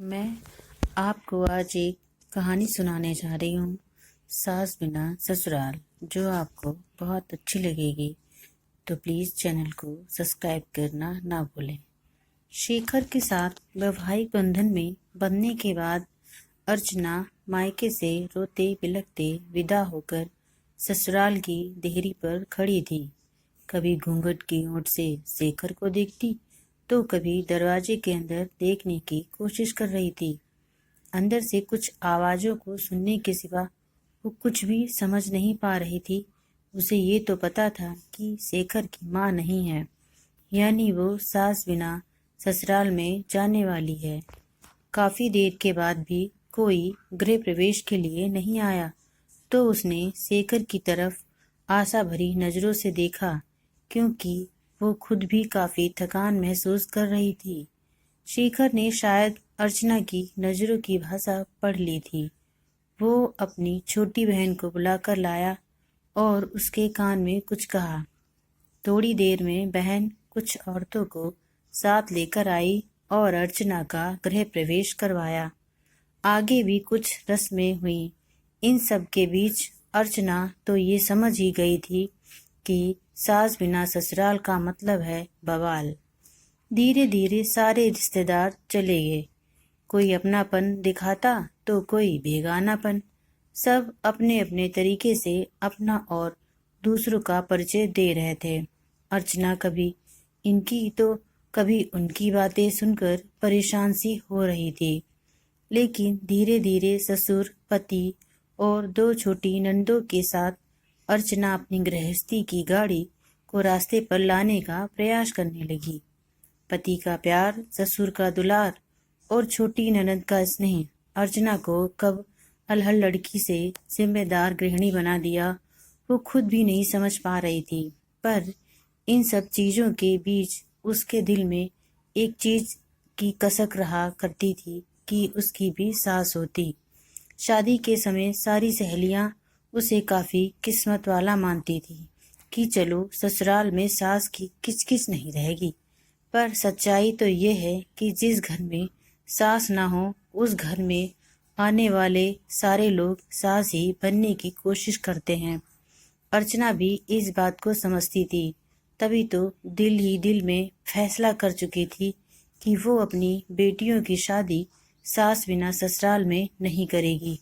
मैं आपको आज एक कहानी सुनाने जा रही हूँ, सास बिना ससुराल, जो आपको बहुत अच्छी लगेगी। तो प्लीज़ चैनल को सब्सक्राइब करना ना भूलें। शेखर के साथ वैवाहिक बंधन में बंधने के बाद अर्चना मायके से रोते बिलखते विदा होकर ससुराल की देहरी पर खड़ी थी। कभी घूंघट की ओट से शेखर को देखती तो कभी दरवाजे के अंदर देखने की कोशिश कर रही थी। अंदर से कुछ आवाज़ों को सुनने के सिवा वो कुछ भी समझ नहीं पा रही थी। उसे ये तो पता था कि शेखर की माँ नहीं है, यानी वो सास बिना ससुराल में जाने वाली है। काफ़ी देर के बाद भी कोई गृह प्रवेश के लिए नहीं आया तो उसने शेखर की तरफ आशा भरी नज़रों से देखा, क्योंकि वो खुद भी काफ़ी थकान महसूस कर रही थी। शेखर ने शायद अर्चना की नज़रों की भाषा पढ़ ली थी। वो अपनी छोटी बहन को बुलाकर लाया और उसके कान में कुछ कहा। थोड़ी देर में बहन कुछ औरतों को साथ लेकर आई और अर्चना का गृह प्रवेश करवाया। आगे भी कुछ रस्में हुई। इन सब के बीच अर्चना तो ये समझ ही गई थी कि सास बिना ससुराल का मतलब है बवाल। धीरे धीरे सारे रिश्तेदार चले गए। कोई अपनापन दिखाता तो कोई बेगानापन। सब अपने अपने तरीके से अपना और दूसरों का परिचय दे रहे थे। अर्चना कभी इनकी तो कभी उनकी बातें सुनकर परेशान सी हो रही थी। लेकिन धीरे धीरे ससुर, पति और 2 छोटी नंदों के साथ अर्चना अपनी गृहस्थी की गाड़ी को रास्ते पर लाने का प्रयास करने लगी। पति का प्यार, ससुर का दुलार और छोटी ननद का स्नेह अर्चना को कब अलहड़ लड़की से जिम्मेदार गृहिणी बना दिया, वो खुद भी नहीं समझ पा रही थी। पर इन सब चीज़ों के बीच उसके दिल में एक चीज़ की कसक रहा करती थी कि उसकी भी सास होती। शादी के समय सारी सहेलियां उसे काफ़ी किस्मत वाला मानती थी कि चलो ससुराल में सास की किचकिच नहीं रहेगी। पर सच्चाई तो ये है कि जिस घर में सास ना हो उस घर में आने वाले सारे लोग सास ही बनने की कोशिश करते हैं। अर्चना भी इस बात को समझती थी, तभी तो दिल ही दिल में फैसला कर चुकी थी कि वो अपनी बेटियों की शादी सास बिना ससुराल में नहीं करेगी।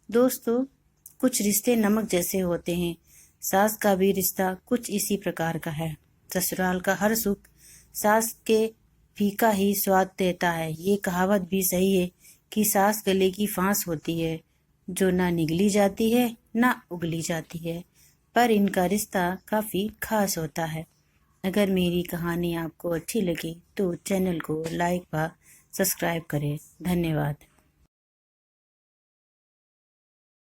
दोस्तों, कुछ रिश्ते नमक जैसे होते हैं। सास का भी रिश्ता कुछ इसी प्रकार का है। ससुराल का हर सुख सास के फीका ही स्वाद देता है। ये कहावत भी सही है कि सास गले की फांस होती है, जो ना निगली जाती है ना उगली जाती है, पर इनका रिश्ता काफ़ी खास होता है। अगर मेरी कहानी आपको अच्छी लगी तो चैनल को लाइक व सब्सक्राइब करें। धन्यवाद।